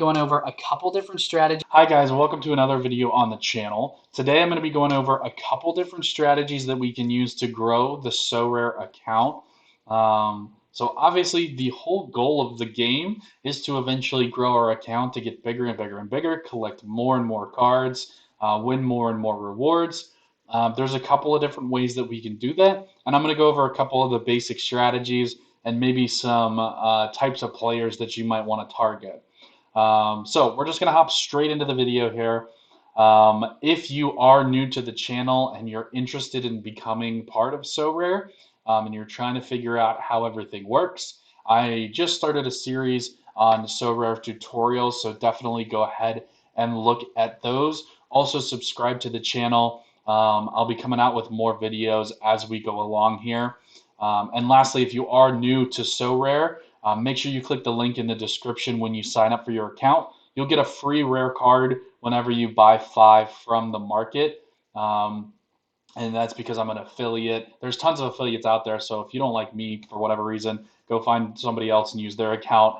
going over a couple different strategies. Hi guys, welcome to another video on the channel. Today I'm going to be going over a couple different strategies that we can use to grow the Sorare account. So obviously the whole goal of the game is to eventually grow our account to get bigger and bigger and bigger, collect more and more cards, win more and more rewards. There's a couple of different ways that we can do that, and I'm going to go over a couple of the basic strategies and maybe some types of players that you might want to target. So we're just going to hop straight into the video here. If you are new to the channel and you're interested in becoming part of Sorare, and you're trying to figure out how everything works, I just started a series on Sorare tutorials, so definitely go ahead and look at those. Also subscribe to the channel. I'll be coming out with more videos as we go along here. And lastly, if you are new to Sorare, make sure you click the link in the description when you sign up for your account. You'll get a free rare card whenever you buy 5 from the market. And that's because I'm an affiliate. There's tons of affiliates out there, so if you don't like me for whatever reason, go find somebody else and use their account.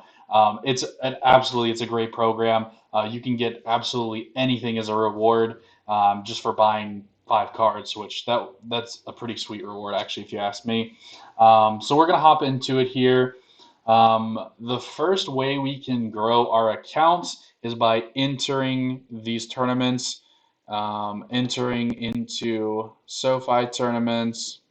It's a great program. You can get absolutely anything as a reward just for buying 5 cards, which that's a pretty sweet reward actually, if you ask me. So we're gonna hop into it here. The first way we can grow our accounts is by entering these tournaments, entering into SoFi tournaments.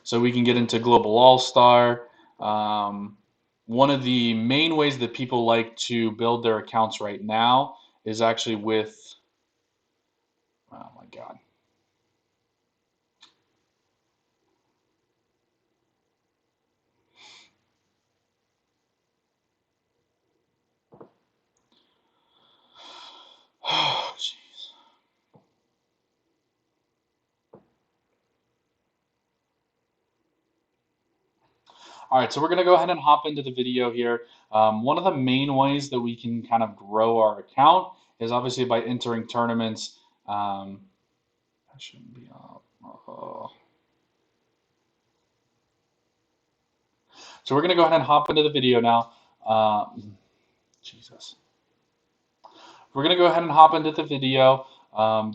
So we can get into Global All-Star. One of the main ways that people like to build their accounts right now is actually with, oh my God. Oh, jeez. All right, so we're going to go ahead and hop into the video here. One of the main ways that we can kind of grow our account is obviously by entering tournaments. That shouldn't be up. Oh. So we're going to go ahead and hop into the video now. Jesus. We're going to go ahead and hop into the video.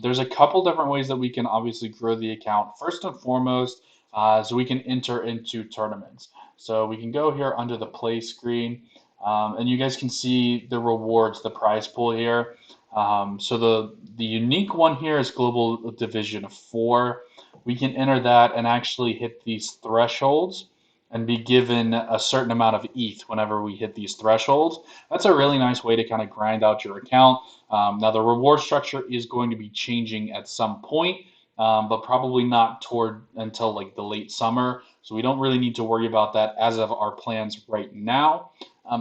There's a couple different ways that we can obviously grow the account. First and foremost, so we can enter into tournaments. So we can go here under the play screen, and you guys can see the rewards, the prize pool here. So the unique one here is Global Division 4. We can enter that and actually hit these thresholds and be given a certain amount of ETH whenever we hit these thresholds. That's a really nice way to kind of grind out your account. Now the reward structure is going to be changing at some point, but probably not until like the late summer. So we don't really need to worry about that as of our plans right now.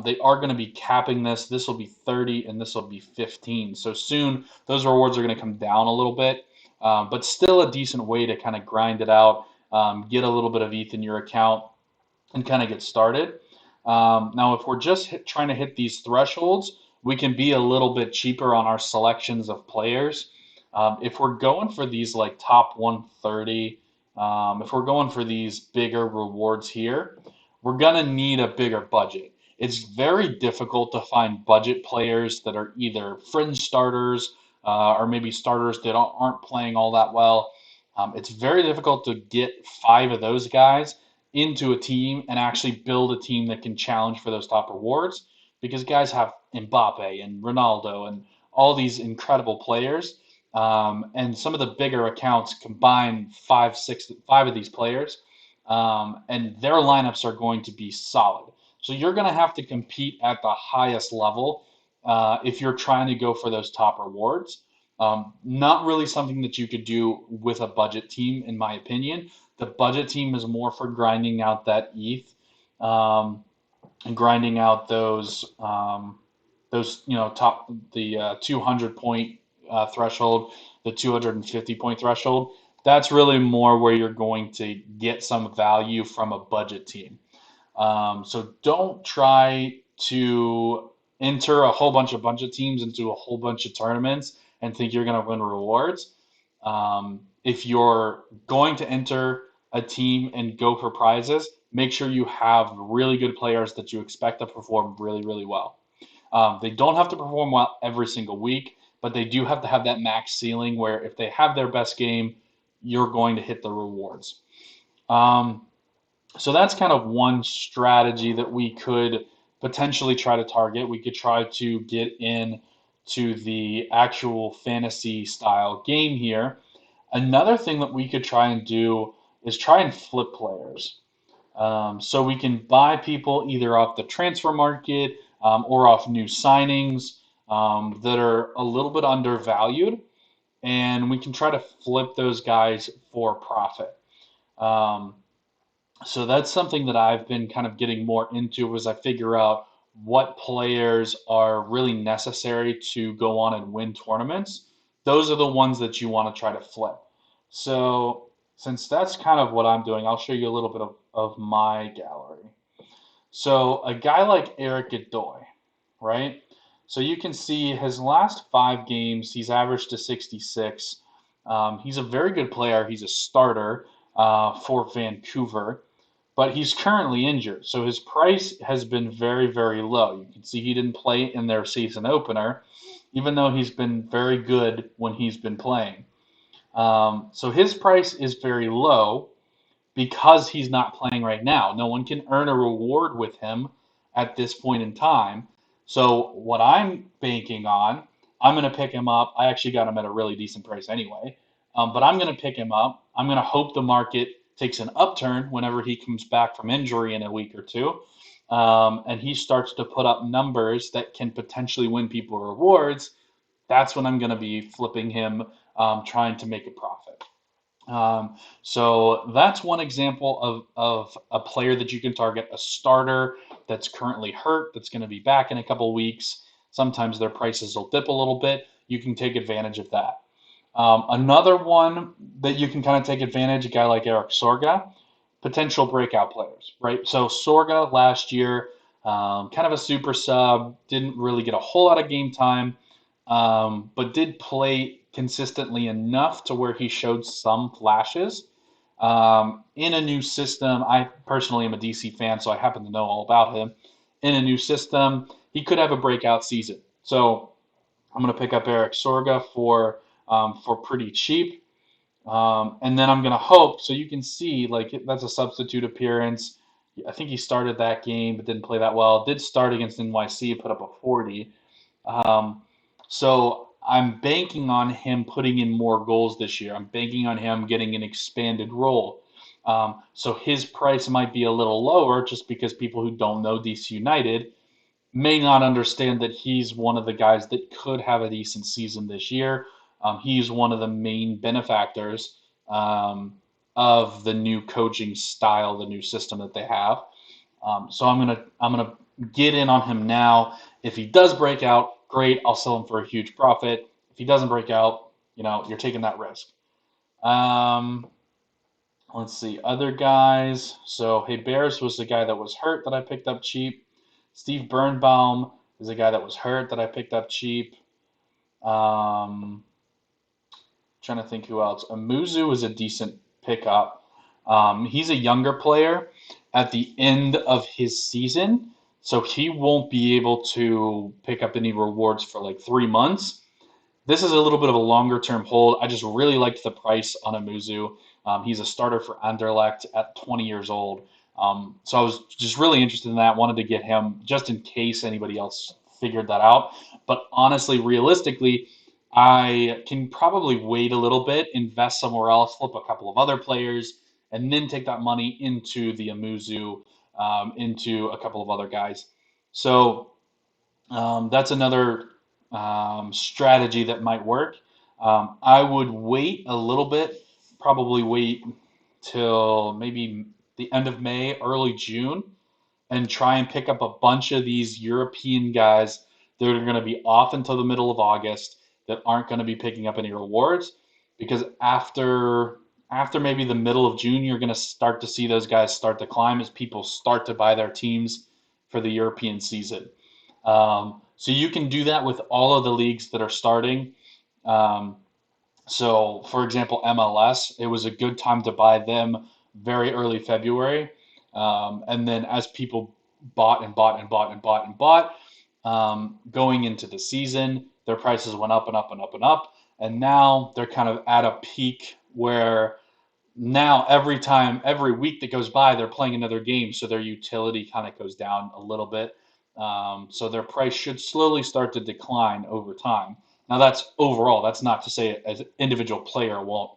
They are going to be capping this. This will be 30 and this will be 15. So soon those rewards are going to come down a little bit, but still a decent way to kind of grind it out, get a little bit of ETH in your account and kind of get started. Now, if we're just trying to hit these thresholds, we can be a little bit cheaper on our selections of players. If we're going for these like top 130, if we're going for these bigger rewards here, we're going to need a bigger budget. It's very difficult to find budget players that are either fringe starters or maybe starters that aren't playing all that well. It's very difficult to get 5 of those guys into a team and actually build a team that can challenge for those top rewards, because guys have Mbappe and Ronaldo and all these incredible players, and some of the bigger accounts combine 5 of these players, and their lineups are going to be solid. So you're going to have to compete at the highest level if you're trying to go for those top rewards. Not really something that you could do with a budget team, in my opinion. The budget team is more for grinding out that ETH, and grinding out those 200 point threshold, the 250 point threshold. That's really more where you're going to get some value from a budget team. So don't try to enter a whole bunch of budget teams into a whole bunch of tournaments and think you're going to win rewards. If you're going to enter a team and go for prizes, make sure you have really good players that you expect to perform really, really well. They don't have to perform well every single week, but they do have to have that max ceiling where if they have their best game, you're going to hit the rewards. Um, so that's kind of one strategy that we could potentially try to target. We could try to get in to the actual fantasy style game here. Another thing that we could try and do is try and flip players. So we can buy people either off the transfer market or off new signings that are a little bit undervalued, and we can try to flip those guys for profit. Um, so that's something that I've been kind of getting more into as I figure out what players are really necessary to go on and win tournaments. Those are the ones that you want to try to flip. So since that's kind of what I'm doing, I'll show you a little bit of my gallery. So a guy like Eric Godoy, right? So you can see his last 5 games, he's averaged to 66. He's a very good player. He's a starter for Vancouver, but he's currently injured. So his price has been very, very low. You can see he didn't play in their season opener, even though he's been very good when he's been playing. So his price is very low because he's not playing right now. No one can earn a reward with him at this point in time. So what I'm banking on, I'm going to pick him up. I actually got him at a really decent price anyway, but I'm going to pick him up. I'm going to hope the market takes an upturn whenever he comes back from injury in a week or two, and he starts to put up numbers that can potentially win people rewards. That's when I'm going to be flipping him, trying to make a profit. So that's one example of a player that you can target, a starter that's currently hurt, that's going to be back in a couple weeks. Sometimes their prices will dip a little bit. You can take advantage of that. Another one that you can kind of take advantage, a guy like Eric Sorga, potential breakout players, right? So Sorga last year, kind of a super sub, didn't really get a whole lot of game time, but did play consistently enough to where he showed some flashes. In a new system, I personally am a DC fan, so I happen to know all about him. In a new system, he could have a breakout season. So I'm going to pick up Eric Sorga for pretty cheap. And then I'm going to hope, so you can see, like, that's a substitute appearance. I think he started that game, but didn't play that well. Did start against NYC, put up a 40. Um, so I'm banking on him putting in more goals this year. I'm banking on him getting an expanded role. So his price might be a little lower just because people who don't know DC United may not understand that he's one of the guys that could have a decent season this year. He's one of the main benefactors of the new coaching style, the new system that they have. So I'm gonna get in on him now. If he does break out, great. I'll sell him for a huge profit. If he doesn't break out, you're taking that risk. Um, let's see, other guys. So hey, Bears was the guy that was hurt that I picked up cheap. Steve Birnbaum is a guy that was hurt that I picked up cheap. Um, Trying to think who else. Amuzu is a decent pickup. He's a younger player at the end of his season, so he won't be able to pick up any rewards for like 3 months. This is a little bit of a longer term hold. I just really liked the price on Amuzu. He's a starter for Anderlecht at 20 years old. So I was just really interested in that. Wanted to get him just in case anybody else figured that out. But honestly, realistically, I can probably wait a little bit, invest somewhere else, flip a couple of other players, and then take that money into the Amuzu, into a couple of other guys. So that's another strategy that might work. I would wait a little bit, probably wait till maybe the end of May, early June, and try and pick up a bunch of these European guys that are going to be off until the middle of August that aren't going to be picking up any rewards because after maybe the middle of June, you're going to start to see those guys start to climb as people start to buy their teams for the European season. So you can do that with all of the leagues that are starting. Um, so, for example, MLS, it was a good time to buy them very early February. And then as people bought and bought and bought and bought and bought, going into the season, their prices went up and up and up and up, and now they're kind of at a peak where now every week that goes by, they're playing another game, so their utility kind of goes down a little bit. So their price should slowly start to decline over time. Now that's overall. That's not to say an individual player won't,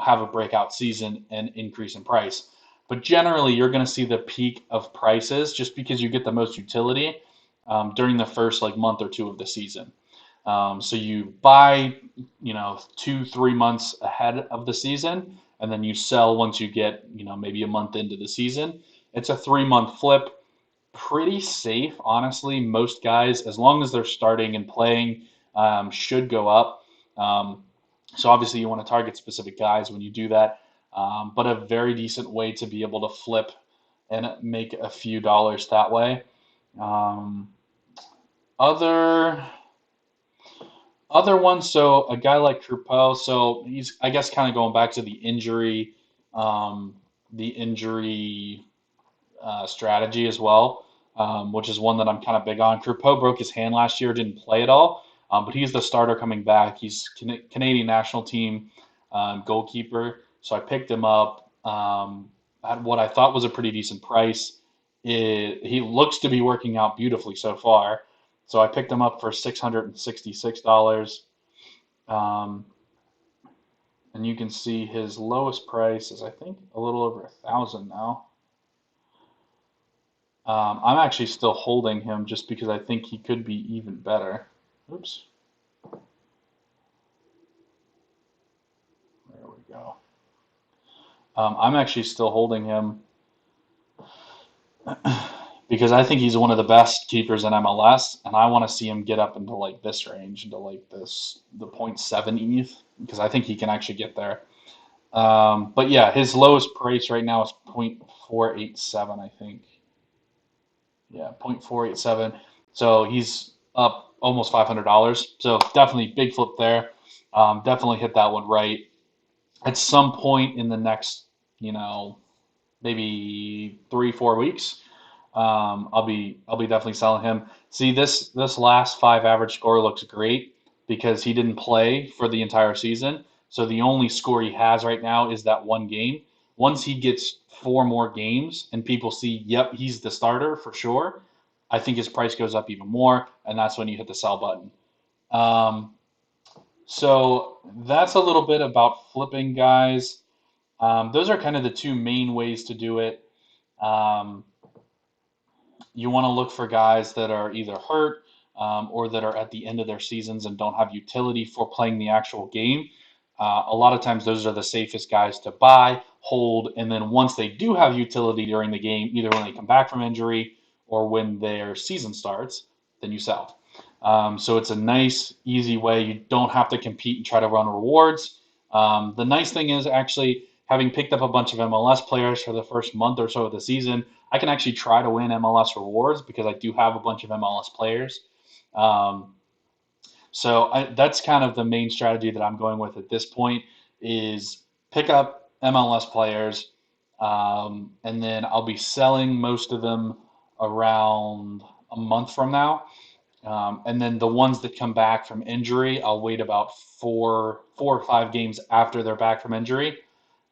have a breakout season and increase in price. But generally, you're going to see the peak of prices just because you get the most utility during the first like month or two of the season. So you buy, 2, 3 months ahead of the season, and then you sell once you get, maybe a month into the season. It's a 3 month flip. Pretty safe, honestly. Most guys, as long as they're starting and playing, should go up. So obviously you want to target specific guys when you do that, but a very decent way to be able to flip and make a few dollars that way. Um, other Other ones, so a guy like Croupeau, so he's, I guess, kind of going back to um, the injury strategy as well, which is one that I'm kind of big on. Croupeau broke his hand last year, didn't play at all, but he's the starter coming back. He's Canadian national team goalkeeper, so I picked him up at what I thought was a pretty decent price. He looks to be working out beautifully so far, so I picked him up for $666. Um, and you can see his lowest price is, I think, a little over 1,000 now. I'm actually still holding him just because I think he could be even better. Oops, there we go. I'm actually still holding him because I think he's one of the best keepers in MLS, and I want to see him get up into like this range, into like the point 0.7 ETH, because I think he can actually get there. But yeah, his lowest price right now is 0.487, I think. Yeah, 0.487. So he's up almost $500. So definitely big flip there. Definitely hit that one right. At some point in the next, you know, maybe 3, 4 weeks, I'll be definitely selling him. See, this last five average score looks great because he didn't play for the entire season. So the only score he has right now is that one game. Once he gets four more games and people see, yep, he's the starter for sure, I think his price goes up even more, and that's when you hit the sell button. Um, so that's a little bit about flipping, guys. Those are kind of the two main ways to do it. Um, you want to look for guys that are either hurt or that are at the end of their seasons and don't have utility for playing the actual game. A lot of times, those are the safest guys to buy, hold, and then once they do have utility during the game, either when they come back from injury or when their season starts, then you sell. So it's a nice, easy way. You don't have to compete and try to run rewards. The nice thing is actually having picked up a bunch of MLS players for the first month or so of the season, I can actually try to win MLS rewards because I do have a bunch of MLS players. Um, that's kind of the main strategy that I'm going with at this point is pick up MLS players, and then I'll be selling most of them around a month from now. And then the ones that come back from injury, I'll wait about 4 or 5 games after they're back from injury.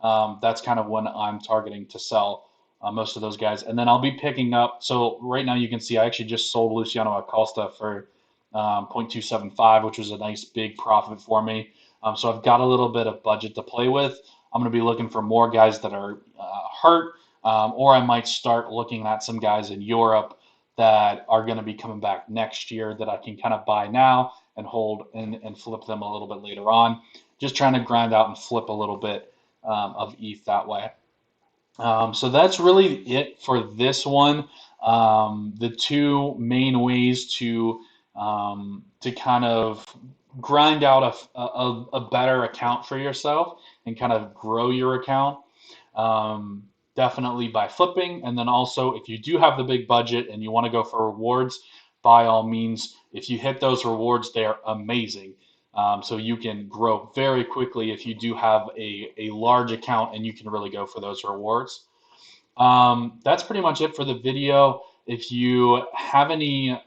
That's kind of when I'm targeting to sell most of those guys. And then I'll be picking up. So right now you can see I actually just sold Luciano Acosta for 0.275, which was a nice big profit for me. So I've got a little bit of budget to play with. I'm going to be looking for more guys that are hurt, or I might start looking at some guys in Europe that are going to be coming back next year that I can kind of buy now and hold and flip them a little bit later on. Just trying to grind out and flip a little bit of ETH that way. So that's really it for this one. The two main ways to kind of grind out a better account for yourself and kind of grow your account. Um, Definitely by flipping, and then also if you do have the big budget and you want to go for rewards, by all means, if you hit those rewards, they're amazing. So you can grow very quickly if you do have a large account and you can really go for those rewards. That's pretty much it for the video. If you have any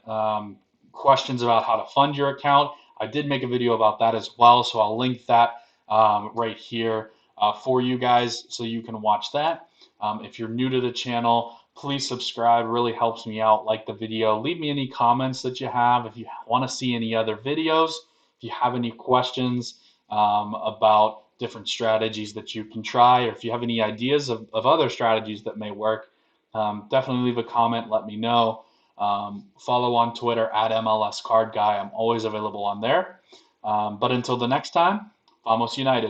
questions about how to fund your account, I did make a video about that as well. So I'll link that right here for you guys so you can watch that. If you're new to the channel, please subscribe. It really helps me out. Like the video. Leave me any comments that you have. If you want to see any other videos, if you have any questions about different strategies that you can try, or if you have any ideas of other strategies that may work, definitely leave a comment. Let me know. Follow on Twitter at MLS Card Guy. I'm always available on there. But until the next time, Vamos United.